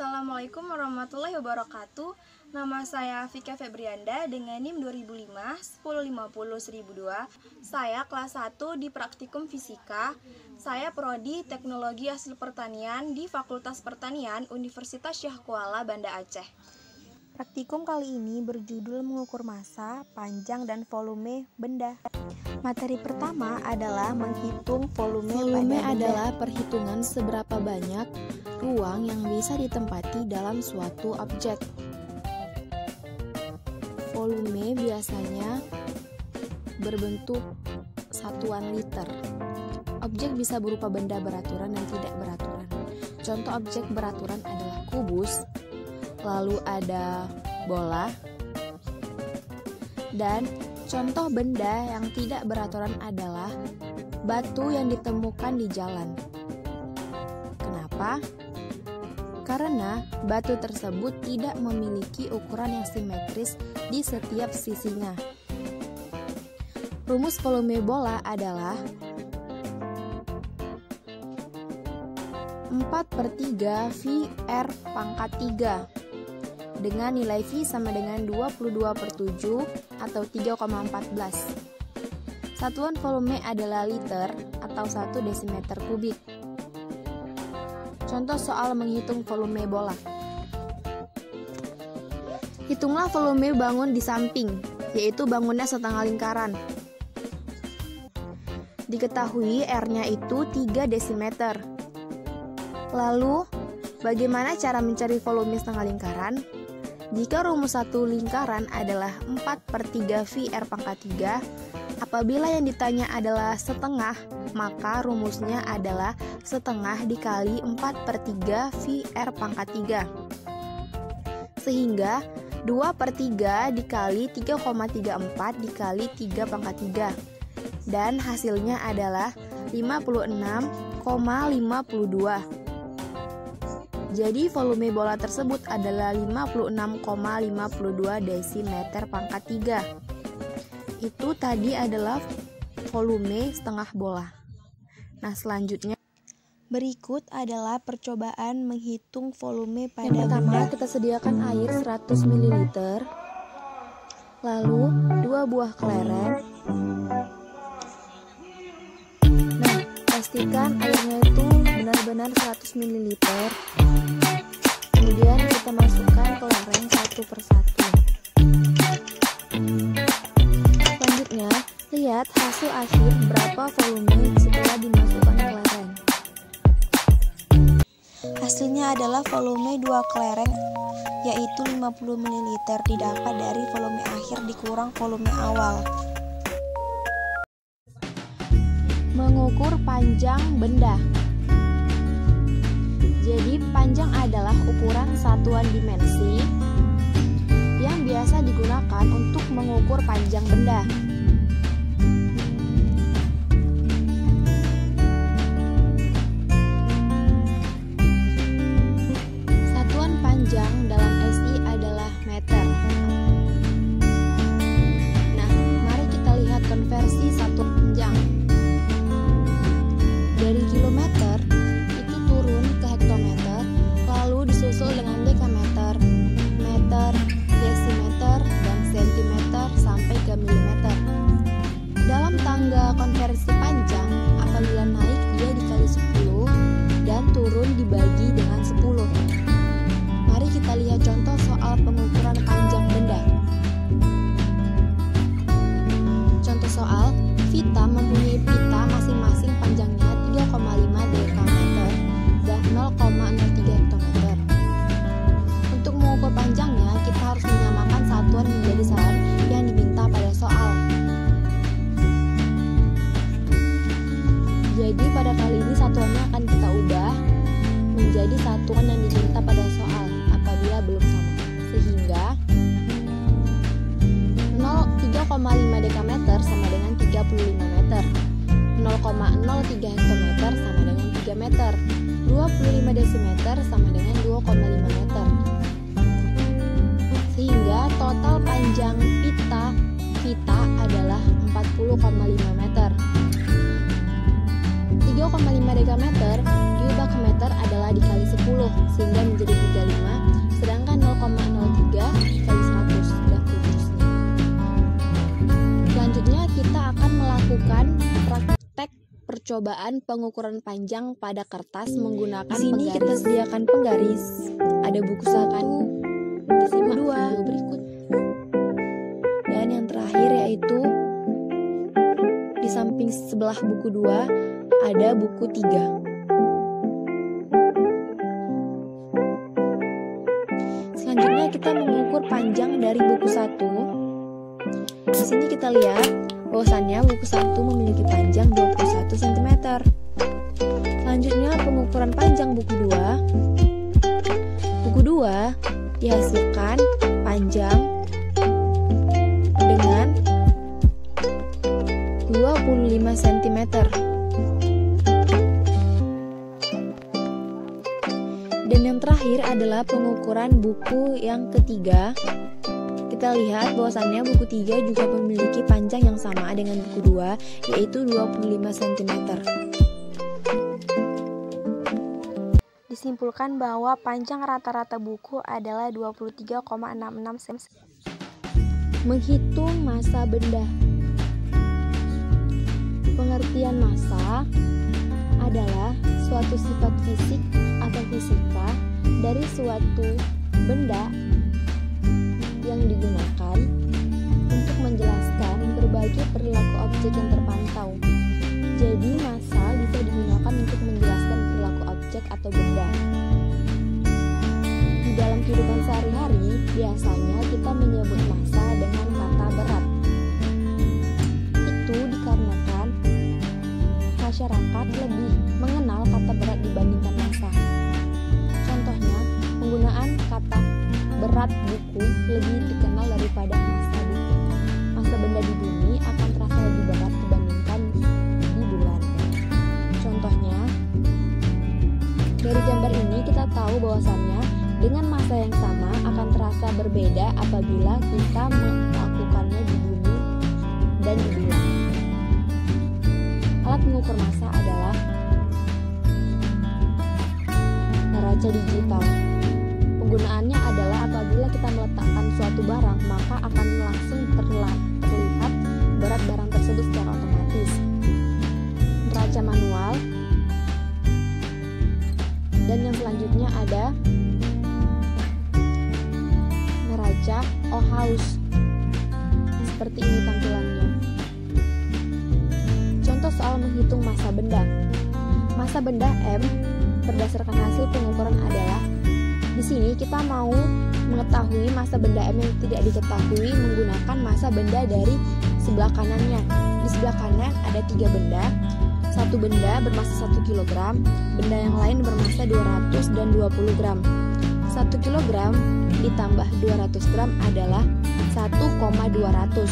Assalamualaikum warahmatullahi wabarakatuh. Nama saya Vika Febrianda dengan NIM 2005 1050 1002. Saya kelas 1 di Praktikum Fisika. Saya prodi Teknologi Hasil Pertanian di Fakultas Pertanian Universitas Syah Kuala, Banda Aceh. Praktikum kali ini berjudul mengukur massa, panjang, dan volume benda. Materi pertama adalah menghitung volume pada benda. Adalah perhitungan seberapa banyak ruang yang bisa ditempati dalam suatu objek. Volume biasanya berbentuk satuan liter. Objek bisa berupa benda beraturan dan tidak beraturan. Contoh objek beraturan adalah kubus, lalu ada bola, dan contoh benda yang tidak beraturan adalah batu yang ditemukan di jalan. Kenapa? Karena batu tersebut tidak memiliki ukuran yang simetris di setiap sisinya. Rumus volume bola adalah 4/3 V R pangkat 3 dengan nilai V sama dengan 22/7 atau 3,14. Satuan volume adalah liter atau 1 desimeter kubik. Contoh soal menghitung volume bola. Hitunglah volume bangun di samping, yaitu bangunnya setengah lingkaran. Diketahui R-nya itu 3 desimeter. Lalu, bagaimana cara mencari volume setengah lingkaran? Jika rumus satu lingkaran adalah 4/3 V R pangkat 3, apabila yang ditanya adalah setengah, maka rumusnya adalah setengah dikali 4/3 V R pangkat 3. Sehingga 2/3 dikali 3,34 dikali 3 pangkat 3. Dan hasilnya adalah 56,52. Jadi volume bola tersebut adalah 56,52 desimeter pangkat 3. Itu tadi adalah volume setengah bola. Nah, selanjutnya Berikut adalah percobaan menghitung volume pada yang pertama benda. kita sediakan air 100 ml, lalu 2 buah kelereng. Nah, pastikan airnya itu benar-benar 100 ml. Kemudian kita masukkan kelereng satu persatu. Selanjutnya, lihat hasil akhir berapa volume setelah dimasukkan kelereng. Hasilnya adalah volume 2 kelereng, yaitu 50 ml didapat dari volume akhir dikurang volume awal. Mengukur panjang benda. Jadi panjang adalah ukuran satuan dimensi yang biasa digunakan untuk mengukur panjang benda. Satuan panjang dalam SI adalah meter. Nah, mari kita lihat konversi satuan panjang. Dari kilometer itu turun ke hektometer, lalu disusul dengan dekameter, meter, desimeter, dan sentimeter sampai ke milimeter. Dalam tangga konversi panjang, apabila naik dia dikali 10 dan turun dibagi dengan 10. Mari kita lihat contoh soal pengukuran panjang benda. Contoh soal, Vita mempunyai pita masing-masing panjangnya 3,5 dekameter dan 0,03 hektometer. Untuk mengukur panjangnya, kita harus menyamakan satuan menjadi satuan yang diminta pada soal. Jadi pada kali ini satuannya akan kita ubah menjadi satuan yang diminta pada soal apabila belum sama. Sehingga 3,5 dekameter sama dengan 35 meter. 0,03 hektometer sama dengan 3 meter. 25 desimeter sama dengan 2,5 meter. Sehingga total panjang pita adalah 40,5 meter. 3,5 dekameter diubah ditambah ke meter adalah dikali 10 sehingga menjadi 35, sedangkan 0,03 kali 100 dan seterusnya. Selanjutnya kita akan melakukan praktek percobaan pengukuran panjang pada kertas menggunakan Di sini penggaris. kita sediakan penggaris. Ada buku 1, Disimak Dua. video berikut. dan yang terakhir yaitu di samping sebelah buku 2 ada buku 3. Selanjutnya kita mengukur panjang dari buku 1. Di sini kita lihat bahwasannya buku 1 memiliki panjang 21 cm. Selanjutnya pengukuran panjang buku 2. Buku 2 dihasilkan panjang dengan 25 cm. Dan yang terakhir adalah pengukuran buku yang ketiga. Kita lihat bahwasannya buku 3 juga memiliki panjang yang sama dengan buku 2, yaitu 25 cm. Disimpulkan bahwa panjang rata-rata buku adalah 23,66 cm. Menghitung massa benda. Pengertian massa adalah suatu sifat fisik atau fisika dari suatu benda yang digunakan untuk menjelaskan berbagai perilaku objek yang terpantau. Jadi massa bisa digunakan untuk menjelaskan perilaku objek atau benda. Di dalam kehidupan sehari-hari, biasanya kita menyebut massa dengan kata berat. Itu dikarenakan masyarakat lebih mengenal kata berat dibandingkan massa. Contohnya, penggunaan kata berat buku lebih dikenal daripada massa buku. Massa benda di bumi akan terasa lebih berat dibandingkan di bulan. Contohnya, dari gambar ini kita tahu bahwasannya dengan massa yang sama akan terasa berbeda apabila kita melakukannya di bumi dan di bulan. Alat mengukur massa adalah neraca digital. Penggunaannya adalah apabila kita meletakkan suatu barang, maka akan langsung terlihat berat barang tersebut secara otomatis. Neraca manual. Dan yang selanjutnya ada neraca Ohaus. Seperti ini tampilannya. Contoh soal menghitung massa benda. Massa benda M berdasarkan hasil pengukuran adalah, di sini kita mau mengetahui massa benda M yang tidak diketahui menggunakan massa benda dari sebelah kanannya. Di sebelah kanan ada 3 benda. Satu benda bermassa 1 kg, benda yang lain bermassa 200 dan 20 gram. 1 kg ditambah 200 gram adalah 1,200.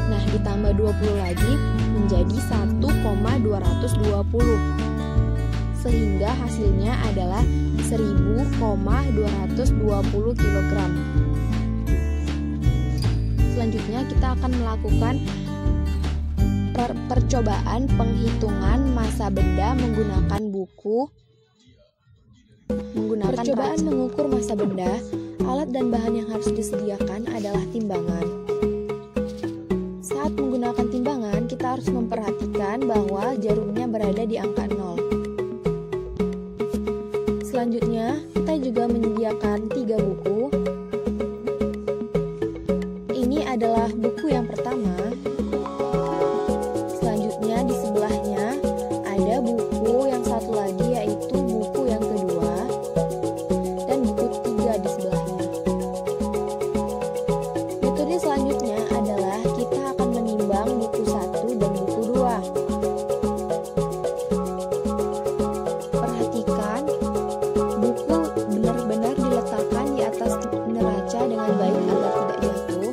Nah, ditambah 20 lagi menjadi 1,220. Sehingga hasilnya adalah 1000,220 kg. Selanjutnya kita akan melakukan percobaan penghitungan massa benda menggunakan buku. Percobaan mengukur massa benda, alat dan bahan yang harus disediakan adalah timbangan. Saat menggunakan timbangan, kita harus memperhatikan bahwa jarumnya berada di angka 0. Selanjutnya, kita juga menyediakan 3 buku. Ini adalah buku yang pertama. Selanjutnya di sebelahnya ada buku yang satu lagi, yaitu buku yang kedua, dan buku 3 di sebelahnya. Metode selanjutnya adalah kita akan menimbang buku 1 dan buku 2. Perhatikan, buku benar-benar diletakkan di atas neraca dengan baik agar tidak jatuh.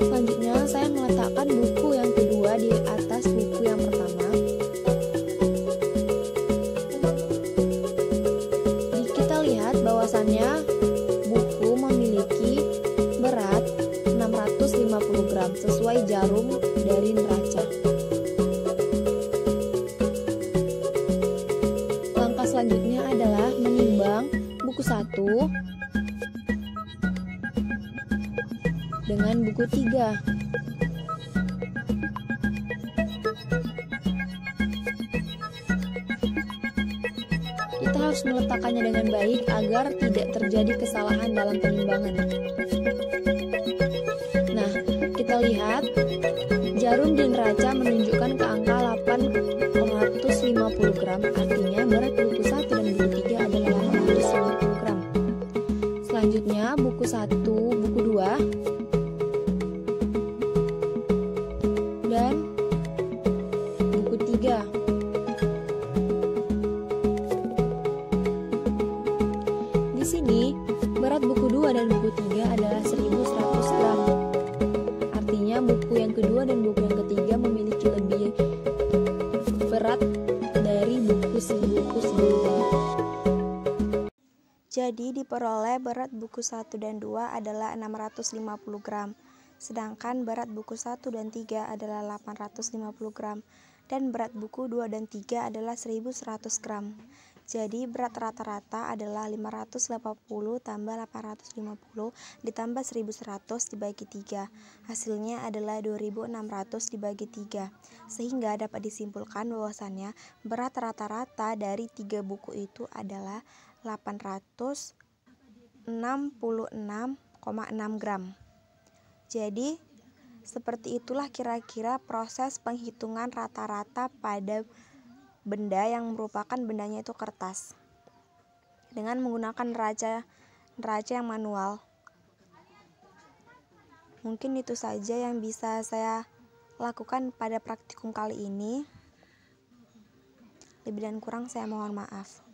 Selanjutnya saya meletakkan buku yang kedua di atas buku yang pertama. Kita lihat bahwasannya buku memiliki berat 650 gram sesuai jarum dari neraca. Langkah selanjutnya 1 dengan buku 3. Kita harus meletakkannya dengan baik agar tidak terjadi kesalahan dalam penimbangan. Nah, kita lihat jarum di neraca menunjukkan ke angka 850 gram, artinya berat buku 1 dan buku 3 adalah 850 gram. Selanjutnya buku 1, buku 2, dan buku 3. Di sini, berat buku 2 dan buku 3 adalah 1100 gram. Artinya buku yang kedua dan buku yang ketiga memiliki lebih berat dari buku sebelumnya. Jadi diperoleh berat buku 1 dan 2 adalah 650 gram. Sedangkan berat buku 1 dan 3 adalah 850 gram. Dan berat buku 2 dan 3 adalah 1100 gram. Jadi berat rata-rata adalah 580 tambah 850 ditambah 1100 dibagi 3. Hasilnya adalah 2600 dibagi 3. Sehingga dapat disimpulkan bahwasannya berat rata-rata dari 3 buku itu adalah 866,6 gram. Jadi seperti itulah kira-kira proses penghitungan rata-rata pada benda yang merupakan bendanya itu kertas dengan menggunakan neraca yang manual. Mungkin itu saja yang bisa saya lakukan pada praktikum kali ini. Lebih dan kurang saya mohon maaf.